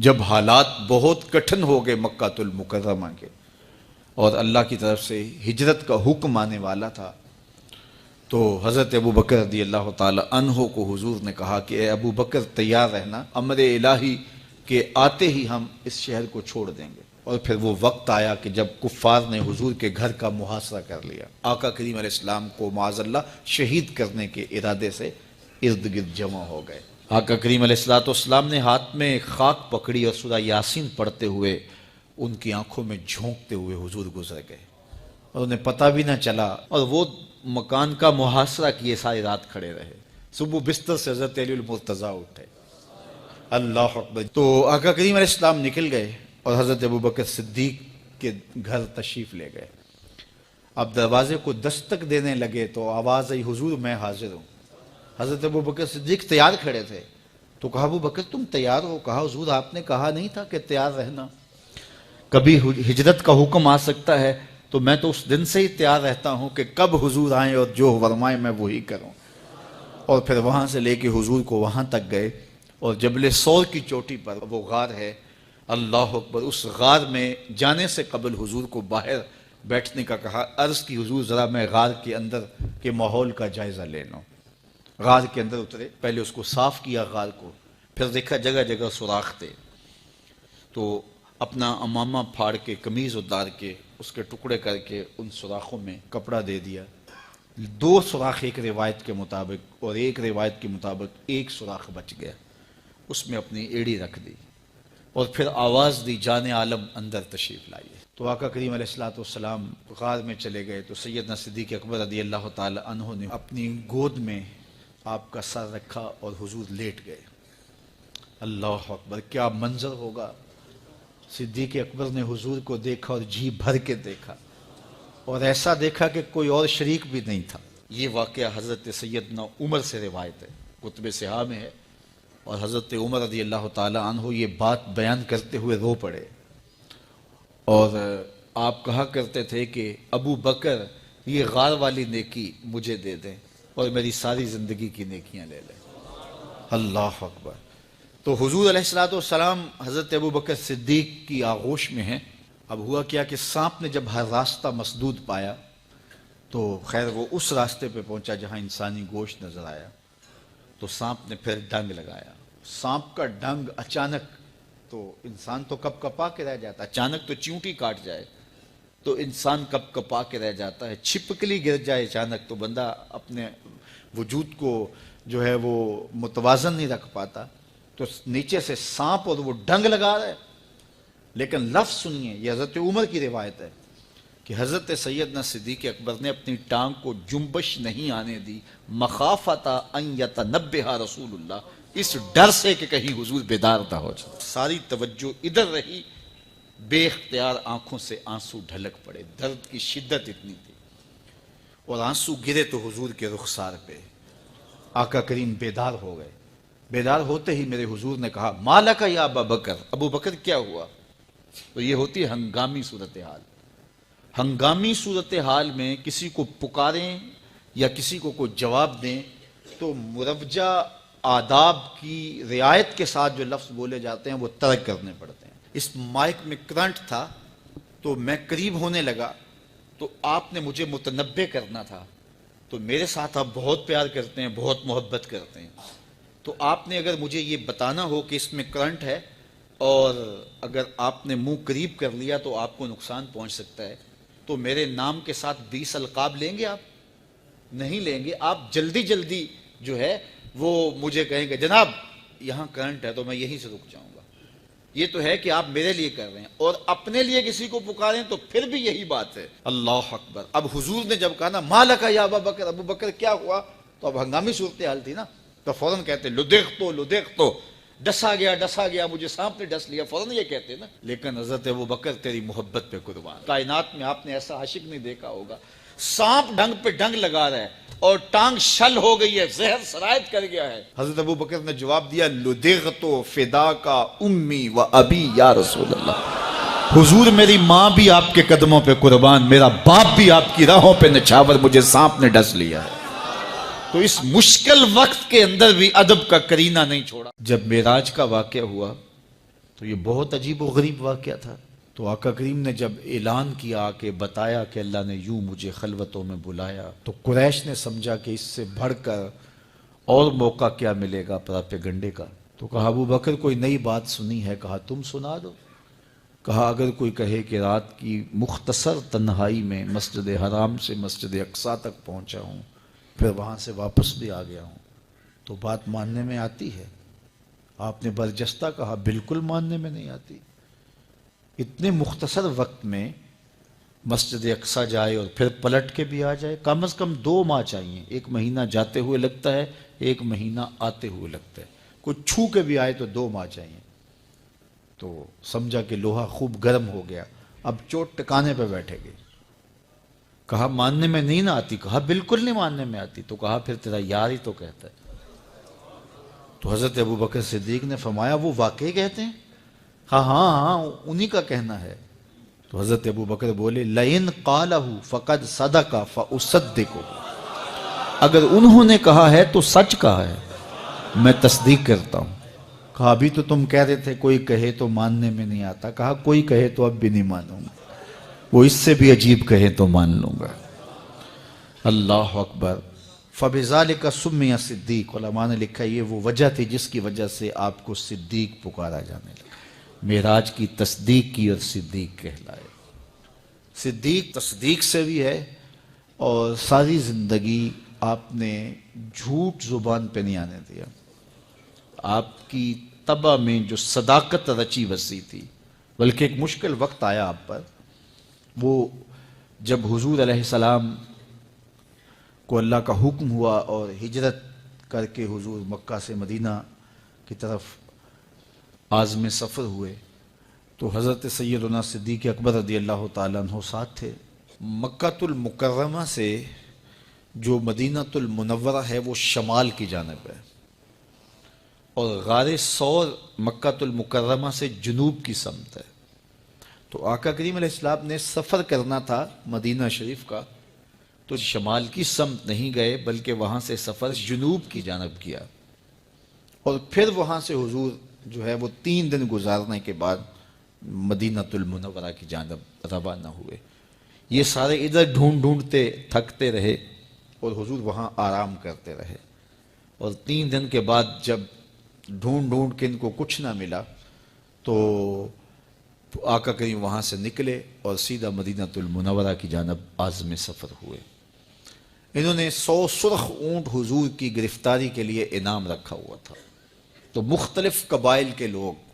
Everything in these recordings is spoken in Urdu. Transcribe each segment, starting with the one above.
جب حالات بہت کٹھن ہو گئے مکہ المکرمہ کے اور اللہ کی طرف سے ہجرت کا حکم آنے والا تھا، تو حضرت ابو بکر رضی اللہ تعالی عنہ کو حضور نے کہا کہ اے ابو بکر تیار رہنا، امر الہی کے آتے ہی ہم اس شہر کو چھوڑ دیں گے۔ اور پھر وہ وقت آیا کہ جب کفار نے حضور کے گھر کا محاصرہ کر لیا، آقا کریم علیہ السلام کو معاذ اللہ شہید کرنے کے ارادے سے ارد گرد جمع ہو گئے۔ آقا کریم علیہ السلام نے ہاتھ میں خاک پکڑی اور سورہ یاسین پڑھتے ہوئے ان کی آنکھوں میں جھونکتے ہوئے حضور گزر گئے اور انہیں پتہ بھی نہ چلا، اور وہ مکان کا محاصرہ کیے ساری رات کھڑے رہے۔ صبح بستر سے حضرت علی المرتضیٰ اٹھے، اللہ اکبر، تو آقا کریم علیہ السلام نکل گئے اور حضرت ابو بکر صدیق کے گھر تشریف لے گئے۔ اب دروازے کو دستک دینے لگے تو آواز آئی، حضور میں حاضر ہوں۔ حضرت ابو بکر صدیق تیار کھڑے تھے، تو کہا ابو بکر تم تیار ہو؟ کہا حضور آپ نے کہا نہیں تھا کہ تیار رہنا، کبھی ہجرت کا حکم آ سکتا ہے، تو میں تو اس دن سے ہی تیار رہتا ہوں کہ کب حضور آئیں اور جو فرمائیں میں وہی کروں۔ اور پھر وہاں سے لے کے حضور کو وہاں تک گئے، اور جبل سور کی چوٹی پر وہ غار ہے، اللہ اکبر، اس غار میں جانے سے قبل حضور کو باہر بیٹھنے کا کہا، عرض کی حضور ذرا میں غار کے اندر کے ماحول کا جائزہ لے لوں۔ غار کے اندر اترے، پہلے اس کو صاف کیا غار کو، پھر دیکھا جگہ جگہ سوراخ تھے، تو اپنا امامہ پھاڑ کے قمیض اتار کے اس کے ٹکڑے کر کے ان سوراخوں میں کپڑا دے دیا۔ 2 سوراخ ایک روایت کے مطابق، اور ایک روایت کے مطابق 1 سوراخ بچ گیا، اس میں اپنی ایڑی رکھ دی، اور پھر آواز دی جان عالم اندر تشریف لائیے۔ تو آقا کریم علیہ السلام غار میں چلے گئے، تو سیدنا صدیق اکبر رضی اللہ تعالی عنہ نے اپنی گود میں آپ کا سر رکھا اور حضور لیٹ گئے۔ اللہ اکبر، کیا منظر ہوگا! صدیق اکبر نے حضور کو دیکھا اور جی بھر کے دیکھا، اور ایسا دیکھا کہ کوئی اور شریک بھی نہیں تھا۔ یہ واقعہ حضرت سیدنا عمر سے روایت ہے، کتب صحاح میں ہے، اور حضرت عمر رضی اللہ تعالی عنہ یہ بات بیان کرتے ہوئے رو پڑے، اور آپ کہا کرتے تھے کہ ابو بکر یہ غار والی نیکی مجھے دے دیں اور میری ساری زندگی کی نیکیاں لے لیں۔ اللہ اکبر۔ تو حضور علیہ السلام حضرت ابو بکر صدیق کی آغوش میں ہیں۔ اب ہوا کیا کہ سانپ نے جب ہر راستہ مسدود پایا، تو خیر وہ اس راستے پہ پہنچا جہاں انسانی گوشت نظر آیا، تو سانپ نے پھر ڈنگ لگایا۔ سانپ کا ڈنگ اچانک، تو انسان تو کپ کپا کے رہ جاتا ہے، اچانک تو چیونٹی کاٹ جائے تو انسان کپ کپا کے رہ جاتا ہے، چھپکلی گر جائے اچانک تو بندہ اپنے وجود کو جو ہے وہ متوازن نہیں رکھ پاتا، تو نیچے سے سانپ اور وہ ڈنگ لگا رہا ہے۔ لیکن لفظ سنیے، یہ حضرت عمر کی روایت ہے کہ حضرت سیدنا صدیق اکبر نے اپنی ٹانگ کو جنبش نہیں آنے دی، مخافت ان یتنبہ رسول اللہ، اس ڈر سے کہ کہیں حضور بیدار نہ ہو جائے۔ ساری توجہ ادھر رہی، بے اختیار آنکھوں سے آنسو ڈھلک پڑے، درد کی شدت اتنی تھی، اور آنسو گرے تو حضور کے رخسار پہ۔ آقا کریم بیدار ہو گئے۔ بیدار ہوتے ہی میرے حضور نے کہا، مالک یا ابا بکر، ابو بکر کیا ہوا؟ تو یہ ہوتی ہے ہنگامی صورتحال۔ ہنگامی صورتحال میں کسی کو پکاریں یا کسی کو کوئی جواب دیں تو مروجہ آداب کی رعایت کے ساتھ جو لفظ بولے جاتے ہیں وہ ترک کرنے پڑتے ہیں۔ اس مائک میں کرنٹ تھا، تو میں قریب ہونے لگا، تو آپ نے مجھے متنبہ کرنا تھا، تو میرے ساتھ آپ بہت پیار کرتے ہیں، بہت محبت کرتے ہیں، تو آپ نے اگر مجھے یہ بتانا ہو کہ اس میں کرنٹ ہے اور اگر آپ نے منہ قریب کر لیا تو آپ کو نقصان پہنچ سکتا ہے، تو میرے نام کے ساتھ 20 القاب لیں گے؟ آپ نہیں لیں گے، آپ جلدی جلدی جو ہے وہ مجھے کہیں گے جناب یہاں کرنٹ ہے، تو میں یہیں سے رک جاؤں گا۔ یہ تو ہے کہ آپ میرے لیے کر رہے ہیں، اور اپنے لیے کسی کو پکاریں تو پھر بھی یہی بات ہے۔ اللہ اکبر۔ اب حضور نے جب کہا نا مالک یا ابا بکر، ابو بکر کیا ہوا، تو اب ہنگامی صورتحال تھی نا، تو فوراً کہتے لدغت، ڈسا گیا، مجھے سانپ نے ڈس لیا، فوراً یہ کہتے نا۔ لیکن حضرت ابو بکر تیری محبت پہ قربان، کائنات میں آپ نے ایسا عاشق نہیں دیکھا ہوگا، سانپ ڈنگ پہ ڈنگ لگا رہا ہے اور ٹانگ شل ہو گئی ہے، زہر سرایت کر گیا ہے۔ حضرت ابو بکر نے جواب دیا، لدغت فداک امی و ابی یا رسول اللہ، حضور میری ماں بھی آپ کے قدموں پہ قربان، میرا باپ بھی آپ کی راہوں پہ نچھاور، مجھے سانپ نے ڈس لیا ہے۔ تو اس مشکل وقت کے اندر بھی ادب کا کرینہ نہیں چھوڑا۔ جب معراج کا واقعہ ہوا تو یہ بہت عجیب و غریب واقعہ تھا۔ تو آقا کریم نے جب اعلان کیا کہ بتایا کہ اللہ نے یوں مجھے خلوتوں میں بلایا، تو قریش نے سمجھا کہ اس سے بڑھ کر اور موقع کیا ملے گا پراپیگنڈے کا۔ تو کہا ابو بکر کوئی نئی بات سنی ہے؟ کہا تم سنا دو۔ کہا اگر کوئی کہے کہ رات کی مختصر تنہائی میں مسجد حرام سے مسجد اقصیٰ تک پہنچا ہوں، پھر وہاں سے واپس بھی آ گیا ہوں، تو بات ماننے میں آتی ہے؟ آپ نے برجستہ کہا بالکل ماننے میں نہیں آتی۔ اتنے مختصر وقت میں مسجد اقصیٰ جائے اور پھر پلٹ کے بھی آ جائے، کم از کم 2 ماہ چاہیے۔ 1 مہینہ جاتے ہوئے لگتا ہے، 1 مہینہ آتے ہوئے لگتا ہے، کوئی چھو کے بھی آئے تو 2 ماہ چاہیے۔ تو سمجھا کہ لوہا خوب گرم ہو گیا، اب چوٹ ٹکانے پہ بیٹھے گے۔ کہا ماننے میں نہیں نہ آتی؟ کہا بالکل نہیں ماننے میں آتی۔ تو کہا پھر تیرا یار ہی تو کہتا ہے۔ تو حضرت ابو بکر صدیق نے فرمایا وہ واقعی کہتے ہیں؟ ہاں ہاں ہاں انہی کا کہنا ہے۔ تو حضرت ابو بکر بولے لئن قالہ فقد صدق فاصدقہ، اگر انہوں نے کہا ہے تو سچ کہا ہے، میں تصدیق کرتا ہوں۔ کہا ابھی تو تم کہہ رہے تھے کوئی کہے تو ماننے میں نہیں آتا، کہا کوئی کہے تو اب بھی نہیں مانوں گا، وہ اس سے بھی عجیب کہے تو مان لوں گا۔ اللہ اکبر۔ فَبِذَلِكَ سُمِّيَ صدیق، علماء نے لکھا یہ وہ وجہ تھی جس کی وجہ سے آپ کو صدیق پکارا جانے لگا۔ معراج کی تصدیق کی اور صدیق کہلائے۔ صدیق تصدیق سے بھی ہے، اور ساری زندگی آپ نے جھوٹ زبان پہ نہیں آنے دیا۔ آپ کی طبع میں جو صداقت رچی بسی تھی، بلکہ ایک مشکل وقت آیا آپ پر، وہ جب حضور علیہ السلام کو اللہ کا حکم ہوا اور ہجرت کر کے حضور مکہ سے مدینہ کی طرف عازم سفر ہوئے، تو حضرت سیدنا صدیق اکبر رضی اللہ تعالیٰ عنہ ساتھ تھے۔ مکہ المکرمہ سے جو مدینہ المنورہ ہے وہ شمال کی جانب ہے، اور غار ثور مکہ المکرمہ سے جنوب کی سمت ہے۔ تو آقا کریم علیہ السلام نے سفر کرنا تھا مدینہ شریف کا، تو شمال کی سمت نہیں گئے بلکہ وہاں سے سفر جنوب کی جانب کیا، اور پھر وہاں سے حضور جو ہے وہ 3 دن گزارنے کے بعد مدینہ المنورہ کی جانب روانہ ہوئے۔ یہ سارے ادھر ڈھونڈتے تھکتے رہے، اور حضور وہاں آرام کرتے رہے، اور 3 دن کے بعد جب ڈھونڈ کے ان کو کچھ نہ ملا، تو آقا کریم وہاں سے نکلے اور سیدھا مدینہ المنورہ کی جانب عازم سفر ہوئے۔ انہوں نے 100 سرخ اونٹ حضور کی گرفتاری کے لیے انعام رکھا ہوا تھا۔ تو مختلف قبائل کے لوگ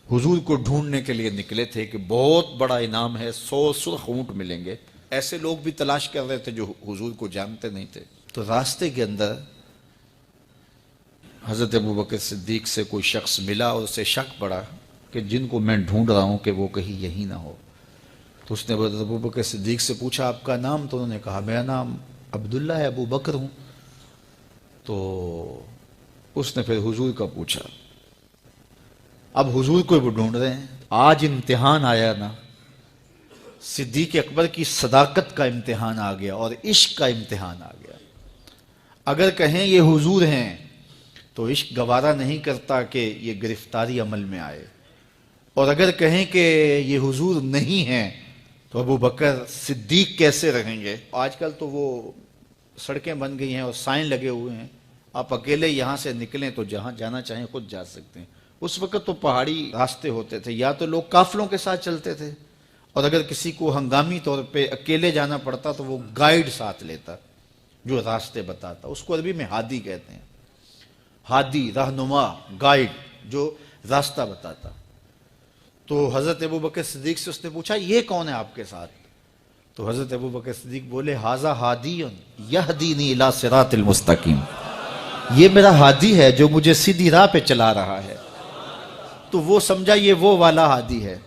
حضور کو ڈھونڈنے کے لیے نکلے تھے کہ بہت بڑا انعام ہے، 100 سرخ اونٹ ملیں گے۔ ایسے لوگ بھی تلاش کر رہے تھے جو حضور کو جانتے نہیں تھے۔ تو راستے کے اندر حضرت ابو بکر صدیق سے کوئی شخص ملا، اور اسے شک پڑا کہ جن کو میں ڈھونڈ رہا ہوں کہ وہ کہیں یہی نہ ہو۔ تو اس نے حضرت ابو بکر صدیق سے پوچھا آپ کا نام؟ تو انہوں نے کہا میرا نام عبداللہ ہے، ابو بکر ہوں۔ تو اس نے پھر حضور کا پوچھا۔ اب حضور کو وہ ڈھونڈ رہے ہیں، آج امتحان آیا نا، صدیق اکبر کی صداقت کا امتحان آ گیا اور عشق کا امتحان آ گیا۔ اگر کہیں یہ حضور ہیں تو عشق گوارا نہیں کرتا کہ یہ گرفتاری عمل میں آئے، اور اگر کہیں کہ یہ حضور نہیں ہیں تو ابو بکر صدیق کیسے رہیں گے؟ آج کل تو وہ سڑکیں بن گئی ہیں اور سائن لگے ہوئے ہیں، آپ اکیلے یہاں سے نکلیں تو جہاں جانا چاہیں خود جا سکتے ہیں۔ اس وقت تو پہاڑی راستے ہوتے تھے، یا تو لوگ قافلوں کے ساتھ چلتے تھے، اور اگر کسی کو ہنگامی طور پہ اکیلے جانا پڑتا تو وہ گائیڈ ساتھ لیتا جو راستے بتاتا۔ اس کو عربی میں ہادی کہتے ہیں، ہادی، رہنما، گائیڈ جو راستہ بتاتا۔ تو حضرت ابو بکر صدیق سے اس نے پوچھا یہ کون ہے آپ کے ساتھ؟ تو حضرت ابو بکر صدیق بولے ھذا ھادی یہدینی الی صراط المستقیم، یہ میرا ہادی ہے جو مجھے سیدھی راہ پہ چلا رہا ہے۔ تو وہ سمجھا یہ وہ والا ہادی ہے،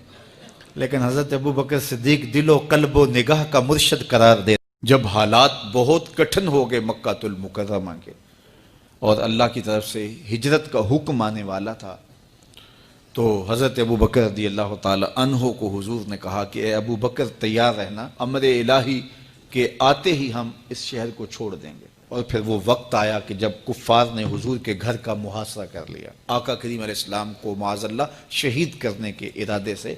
لیکن حضرت ابو بکر صدیق دل و قلب و نگاہ کا مرشد قرار دے۔ جب حالات بہت کٹھن ہو گئے مکہ المکرمہ کے، اور اللہ کی طرف سے ہجرت کا حکم آنے والا تھا، تو حضرت ابو بکر رضی اللہ تعالی عنہ کو حضور نے کہا کہ اے ابو بکر تیار رہنا، امر الہی کے آتے ہی ہم اس شہر کو چھوڑ دیں گے۔ اور پھر وہ وقت آیا کہ جب کفار نے حضور کے گھر کا محاصرہ کر لیا، آقا کریم علیہ السلام کو معاذ اللہ شہید کرنے کے ارادے سے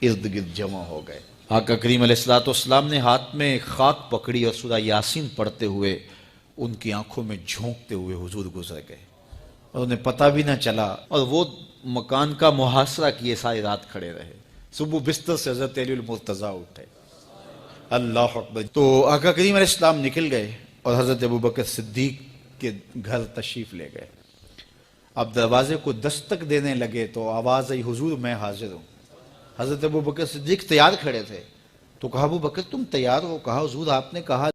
ارد گرد جمع ہو گئے۔ آقا کریم علیہ السلام نے ہاتھ میں خاک پکڑی اور سورہ یاسین پڑھتے ہوئے ان کی آنکھوں میں جھونکتے ہوئے حضور گزر گئے، اور انہیں پتہ بھی نہ چلا، اور وہ مکان کا محاصرہ کیے ساری رات کھڑے رہے۔ صبح بستر سے حضرت علی المرتضیٰ اٹھے، اللہ اکبر۔ تو آقا کریم علیہ السلام نکل گئے اور حضرت ابوبکر صدیق کے گھر تشریف لے گئے۔ اب دروازے کو دستک دینے لگے تو آواز آئی، حضور میں حاضر ہوں۔ حضرت ابوبکر صدیق تیار کھڑے تھے، تو کہا ابوبکر تم تیار ہو؟ کہا حضور آپ نے کہا